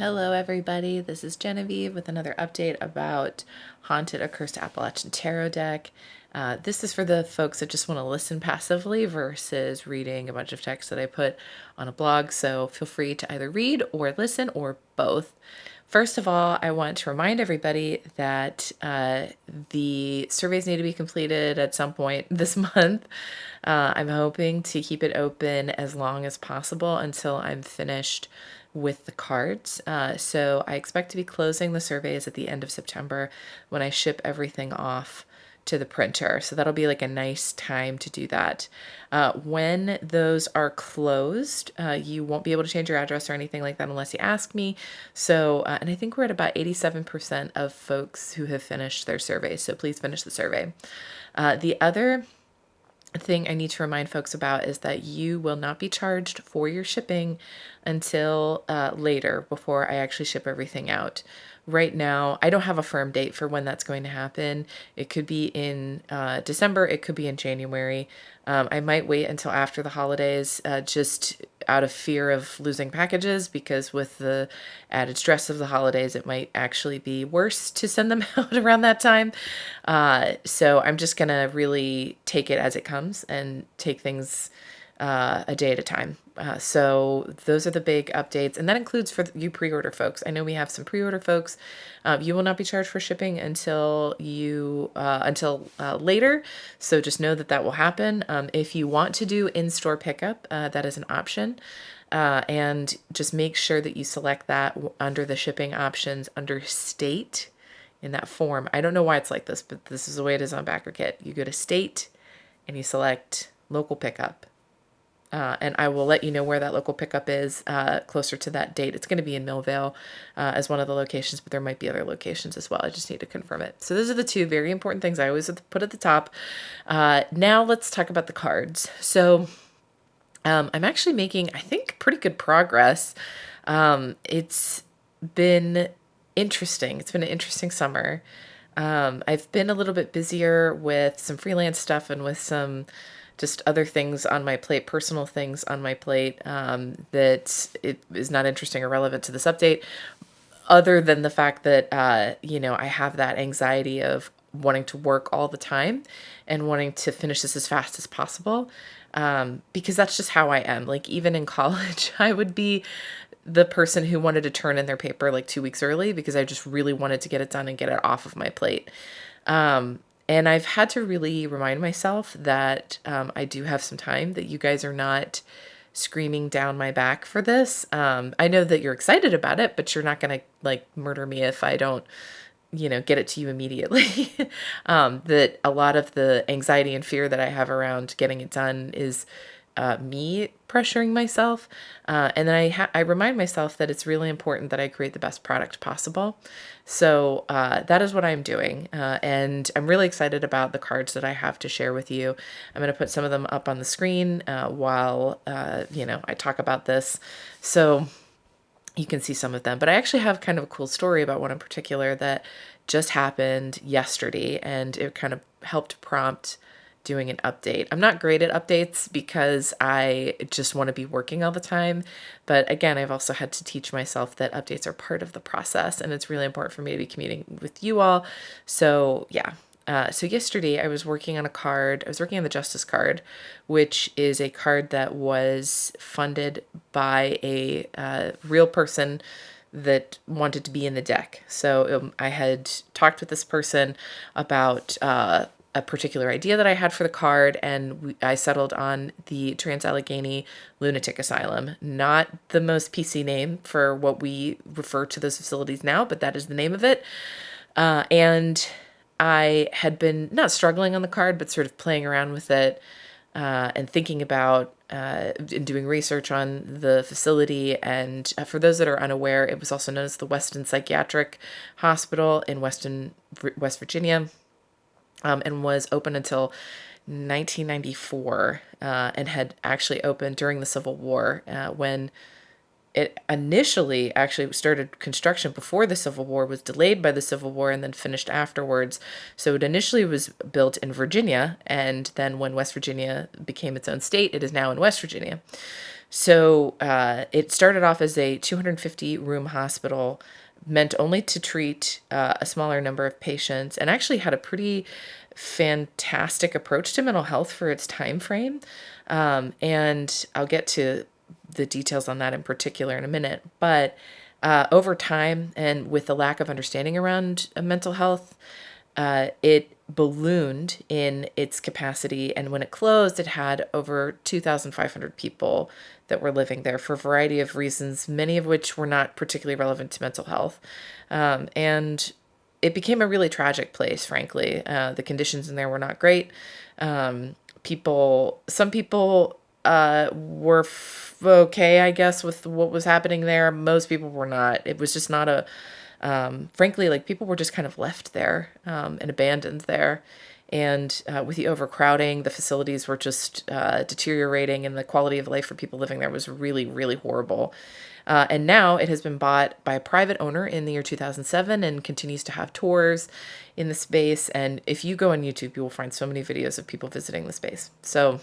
Hello everybody, this is Genevieve with another update about Haunted A Cursed Appalachian Tarot deck. This is for the folks that just want to listen passively versus reading a bunch of text that I put on a blog, so feel free to either read or listen or both. First of all, I want to remind everybody that the surveys need to be completed at some point this month. I'm hoping to keep it open as long as possible until I'm finished with the cards. So I expect to be closing the surveys at the end of September when I ship everything off to the printer. So that'll be like a nice time to do that. When those are closed, you won't be able to change your address or anything like that unless you ask me. So, and I think we're at about 87% of folks who have finished their survey. So please finish the survey. The other thing I need to remind folks about is that you will not be charged for your shipping until later, before I actually ship everything out. Right now, I don't have a firm date for when that's going to happen. It could be in December, it could be in January. I might wait until after the holidays, just out of fear of losing packages, because with the added stress of the holidays, it might actually be worse to send them out around that time. So I'm just going to really take it as it comes and take things a day at a time. So those are the big updates. And that includes for you pre-order folks. I know we have some pre-order folks. You will not be charged for shipping until later. So just know that that will happen. If you want to do in-store pickup, that is an option. And just make sure that you select that under the shipping options under state in that form. I don't know why it's like this, but this is the way it is on BackerKit. You go to state and you select local pickup. And I will let you know where that local pickup is closer to that date. It's going to be in Millvale as one of the locations, but there might be other locations as well. I just need to confirm it. So those are the two very important things I always put at the top. Now let's talk about the cards. So I'm actually making, I think, pretty good progress. It's been interesting. It's been an interesting summer. I've been a little bit busier with some freelance stuff and with some just other things on my plate, personal things on my plate, that it is not interesting or relevant to this update, other than the fact that, I have that anxiety of wanting to work all the time and wanting to finish this as fast as possible, because that's just how I am. Like, even in college, I would be the person who wanted to turn in their paper like 2 weeks early because I just really wanted to get it done and get it off of my plate. And I've had to really remind myself that I do have some time, that you guys are not screaming down my back for this. I know that you're excited about it, but you're not going to like murder me if I don't, get it to you immediately. That a lot of the anxiety and fear that I have around getting it done is me pressuring myself. And then I remind myself that it's really important that I create the best product possible. So that is what I'm doing. And I'm really excited about the cards that I have to share with you. I'm going to put some of them up on the screen while, I talk about this. So you can see some of them. But I actually have kind of a cool story about one in particular that just happened yesterday, and it kind of helped prompt doing an update. I'm not great at updates because I just want to be working all the time. But again, I've also had to teach myself that updates are part of the process, and it's really important for me to be communicating with you all. So yeah. So yesterday I was working on a card. I was working on the Justice card, which is a card that was funded by a real person that wanted to be in the deck. So I had talked with this person about a particular idea that I had for the card, and I settled on the Trans-Allegheny Lunatic Asylum. Not the most PC name for what we refer to those facilities now, but that is the name of it. And I had been not struggling on the card, but sort of playing around with it and thinking about and doing research on the facility. And for those that are unaware, it was also known as the Weston Psychiatric Hospital in West Virginia. And was open until 1994, and had actually opened during the Civil War, when it initially actually started construction before the Civil War, was delayed by the Civil War, and then finished afterwards. So it initially was built in Virginia, and then when West Virginia became its own state, it is now in West Virginia. So it started off as a 250 room hospital meant only to treat a smaller number of patients, and actually had a pretty fantastic approach to mental health for its time frame. And I'll get to the details on that in particular in a minute. But over time, and with the lack of understanding around mental health, it ballooned in its capacity, and when it closed, it had over 2,500 people that were living there for a variety of reasons, many of which were not particularly relevant to mental health. And it became a really tragic place, frankly. The conditions in there were not great. Some people were okay, I guess, with what was happening there. Most people were not. It was just not a frankly, like, people were just kind of left there and abandoned there. And with the overcrowding, the facilities were just deteriorating, and the quality of life for people living there was really, really horrible. And now it has been bought by a private owner in the year 2007 and continues to have tours in the space. And if you go on YouTube, you will find so many videos of people visiting the space. So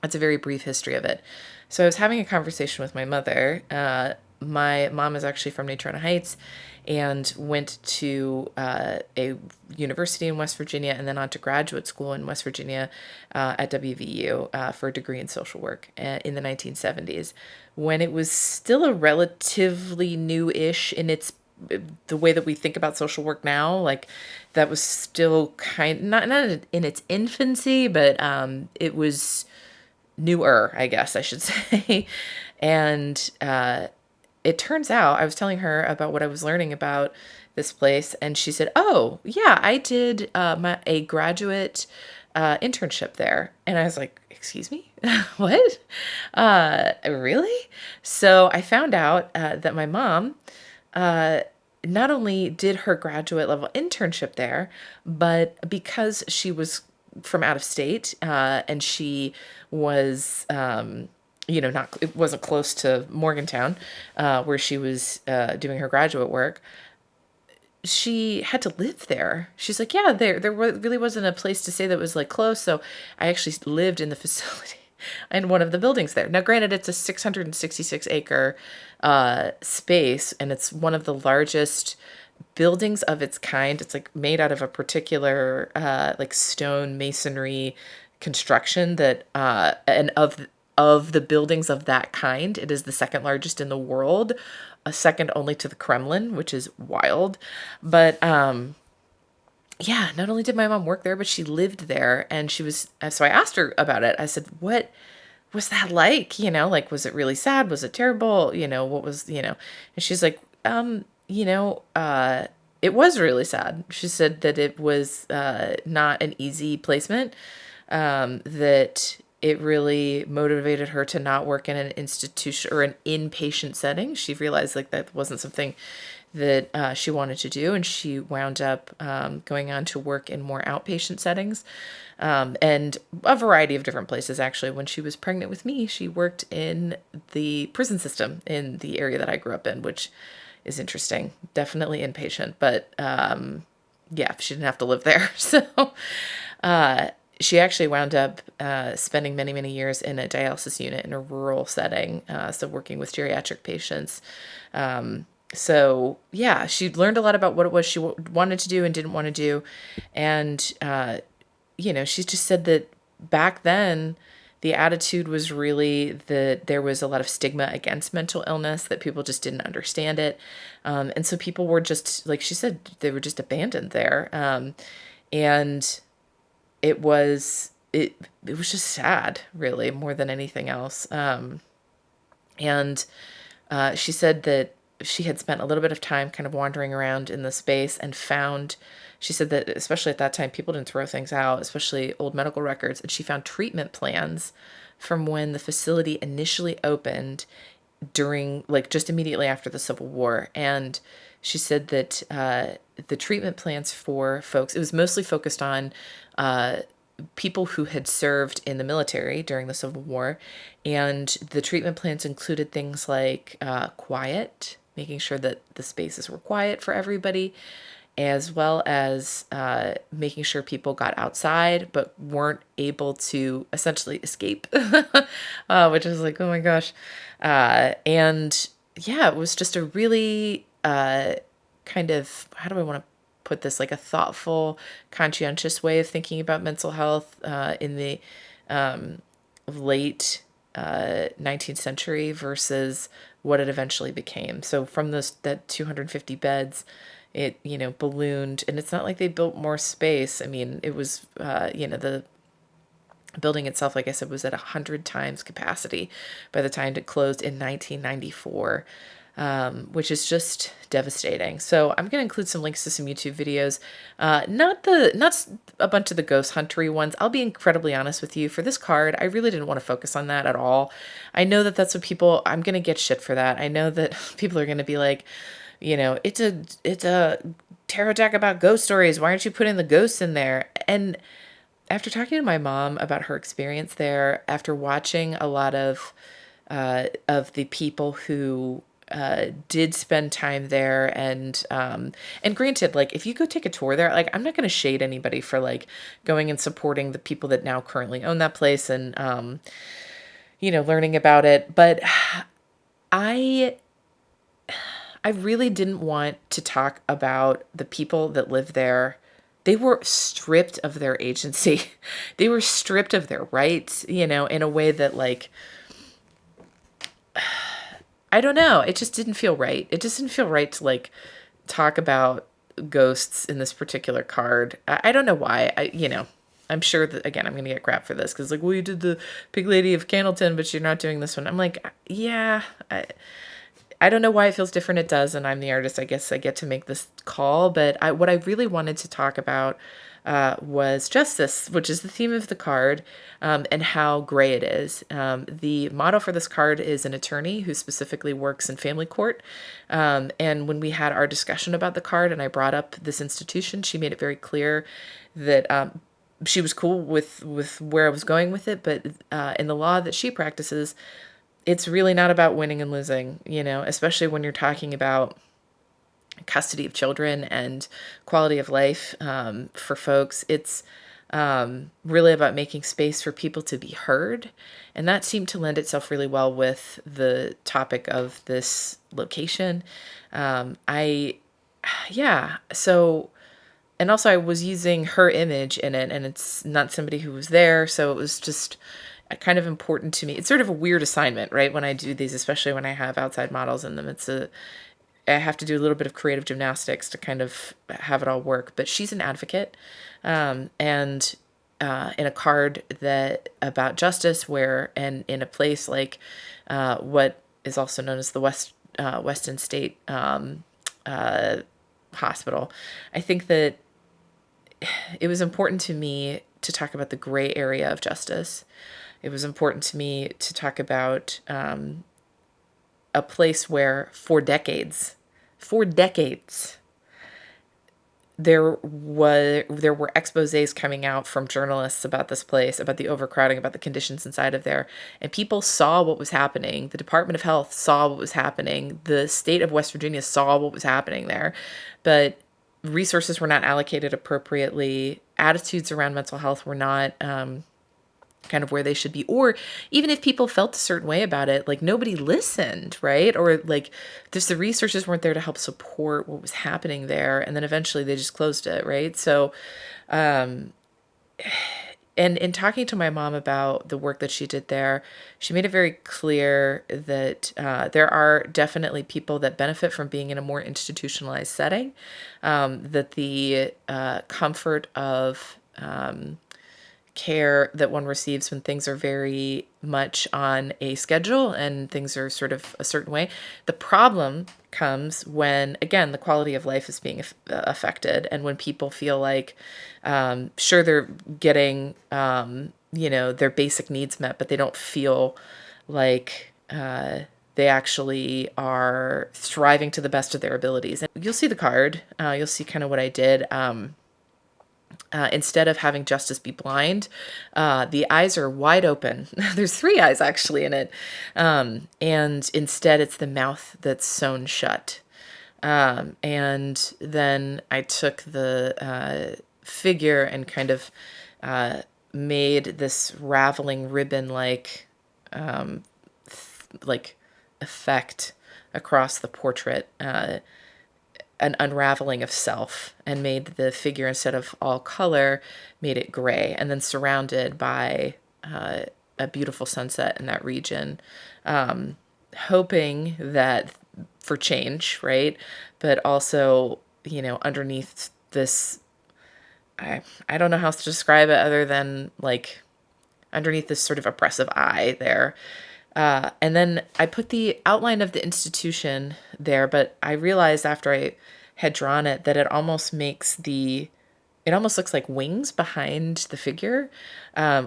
that's a very brief history of it. So I was having a conversation with my mother. My mom is actually from Natrona Heights and went to a university in West Virginia and then on to graduate school in West Virginia at WVU for a degree in social work in the 1970s, when it was still a relatively new-ish in its the way that we think about social work now. Like, that was still not in its infancy, but it was newer, I guess I should say. And it turns out, I was telling her about what I was learning about this place, and she said, "Oh, yeah, I did a graduate internship there." And I was like, "Excuse me? What? Really?" So I found out that my mom not only did her graduate level internship there, but because she was from out of state and she was not, it wasn't close to Morgantown, where she was doing her graduate work, she had to live there. She's like, yeah, really wasn't a place to stay that was like close. So I actually lived in the facility in one of the buildings there. Now, granted, it's a 666 acre space, and it's one of the largest buildings of its kind. It's like made out of a particular like stone masonry construction that and of the buildings of that kind, it is the second largest in the world, a second only to the Kremlin, which is wild. But yeah, not only did my mom work there, but she lived there, and she was. So I asked her about it. I said, "What was that like? Like, was it really sad? Was it terrible? What was, And she's like, it was really sad. She said that it was not an easy placement, that it really motivated her to not work in an institution or an inpatient setting. She realized like that wasn't something that she wanted to do, and she wound up going on to work in more outpatient settings, and a variety of different places. Actually, when she was pregnant with me, she worked in the prison system in the area that I grew up in, which is interesting. Definitely inpatient, but yeah, she didn't have to live there. So she actually wound up spending many, many years in a dialysis unit in a rural setting, so working with geriatric patients. So yeah, she learned a lot about what it was she wanted to do and didn't want to do. And, she just said that back then, the attitude was really that there was a lot of stigma against mental illness, that people just didn't understand it. And so people were just, like she said, they were just abandoned there. And it was just sad, really, more than anything else. And she said that she had spent a little bit of time kind of wandering around in the space and found, she said that especially at that time, people didn't throw things out, especially old medical records. And she found treatment plans from when the facility initially opened during, like, just immediately after the Civil War. And she said that the treatment plans for folks, it was mostly focused on people who had served in the military during the Civil War. And the treatment plans included things like quiet, making sure that the spaces were quiet for everybody, as well as making sure people got outside but weren't able to essentially escape, which is like, oh my gosh. And yeah, it was just a really kind of, how do I want to put this, like a thoughtful, conscientious way of thinking about mental health in the late 19th century versus what it eventually became. So from that 250 beds, it, ballooned, and it's not like they built more space. I mean, it was, the building itself, like I said, was at 100 times capacity by the time it closed in 1994. Which is just devastating. So I'm going to include some links to some YouTube videos, not a bunch of the ghost huntery ones. I'll be incredibly honest with you. For this card, I really didn't want to focus on that at all. I know that that's what people, I'm going to get shit for that. I know that people are going to be like, it's a tarot deck about ghost stories. Why aren't you putting the ghosts in there? And after talking to my mom about her experience there, after watching a lot of the people who did spend time there, and granted, like, if you go take a tour there, like, I'm not going to shade anybody for like going and supporting the people that now currently own that place and learning about it, but I really didn't want to talk about the people that live there. They were stripped of their agency. They were stripped of their rights, in a way that, like, I don't know. It just didn't feel right. It just didn't feel right to like talk about ghosts in this particular card. I don't know why. I'm sure that, again, I'm going to get crap for this because, like, well, you did the Pig Lady of Candleton, but you're not doing this one. I'm like, yeah, I don't know why it feels different. It does. And I'm the artist. I guess I get to make this call. But what I really wanted to talk about was justice, which is the theme of the card, and how gray it is. The motto for this card is an attorney who specifically works in family court. And when we had our discussion about the card and I brought up this institution, she made it very clear that she was cool with where I was going with it. But in the law that she practices, it's really not about winning and losing, especially when you're talking about custody of children and quality of life for folks. It's really about making space for people to be heard. And that seemed to lend itself really well with the topic of this location. So, and also I was using her image in it, and it's not somebody who was there. So it was just kind of important to me. It's sort of a weird assignment, right? When I do these, especially when I have outside models in them, I have to do a little bit of creative gymnastics to kind of have it all work. But she's an advocate, and in a card that about justice, and in a place like what is also known as the Weston State Hospital, I think that it was important to me to talk about the gray area of justice. It was important to me to talk about a place where for decades, there were exposés coming out from journalists about this place, about the overcrowding, about the conditions inside of there. And people saw what was happening. The Department of Health saw what was happening. The state of West Virginia saw what was happening there. But resources were not allocated appropriately. Attitudes around mental health were not kind of where they should be. Or even if people felt a certain way about it, like, nobody listened, right? Or like just the resources weren't there to help support what was happening there. And then eventually they just closed it, right? So, and in talking to my mom about the work that she did there, she made it very clear that there are definitely people that benefit from being in a more institutionalized setting, that the comfort of care that one receives when things are very much on a schedule and things are sort of a certain way. The problem comes when, again, the quality of life is being affected, and when people feel like, sure, they're getting, their basic needs met, but they don't feel like they actually are thriving to the best of their abilities. And you'll see the card. You'll see kind of what I did. Instead of having justice be blind, the eyes are wide open. There's 3 eyes actually in it. And instead it's the mouth that's sewn shut. And then I took the figure and kind of made this raveling ribbon like effect across the portrait, an unraveling of self, and made the figure, instead of all color, made it gray, and then surrounded by a beautiful sunset in that region, hoping that for change, right? But also, underneath this, I don't know how to describe it other than like underneath this sort of oppressive eye there. And then I put the outline of the institution there, but I realized after I had drawn it that it almost looks like wings behind the figure,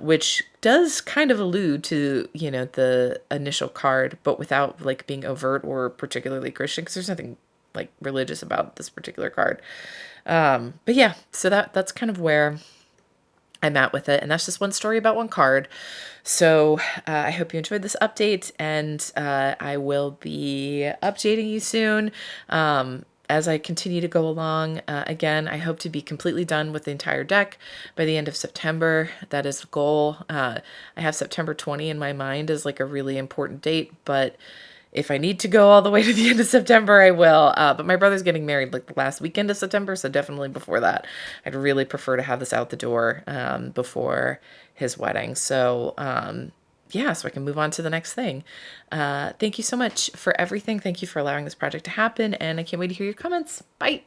which does kind of allude to, the initial card, but without like being overt or particularly Christian, because there's nothing like religious about this particular card. But yeah, so that's kind of where I'm at with it. And that's just one story about one card. So I hope you enjoyed this update, and I will be updating you soon as I continue to go along. Again, I hope to be completely done with the entire deck by the end of September. That is the goal. I have September 20 in my mind as like a really important date, but if I need to go all the way to the end of September, I will. But my brother's getting married like the last weekend of September, so definitely before that. I'd really prefer to have this out the door before his wedding. So, yeah, so I can move on to the next thing. Thank you so much for everything. Thank you for allowing this project to happen, and I can't wait to hear your comments. Bye.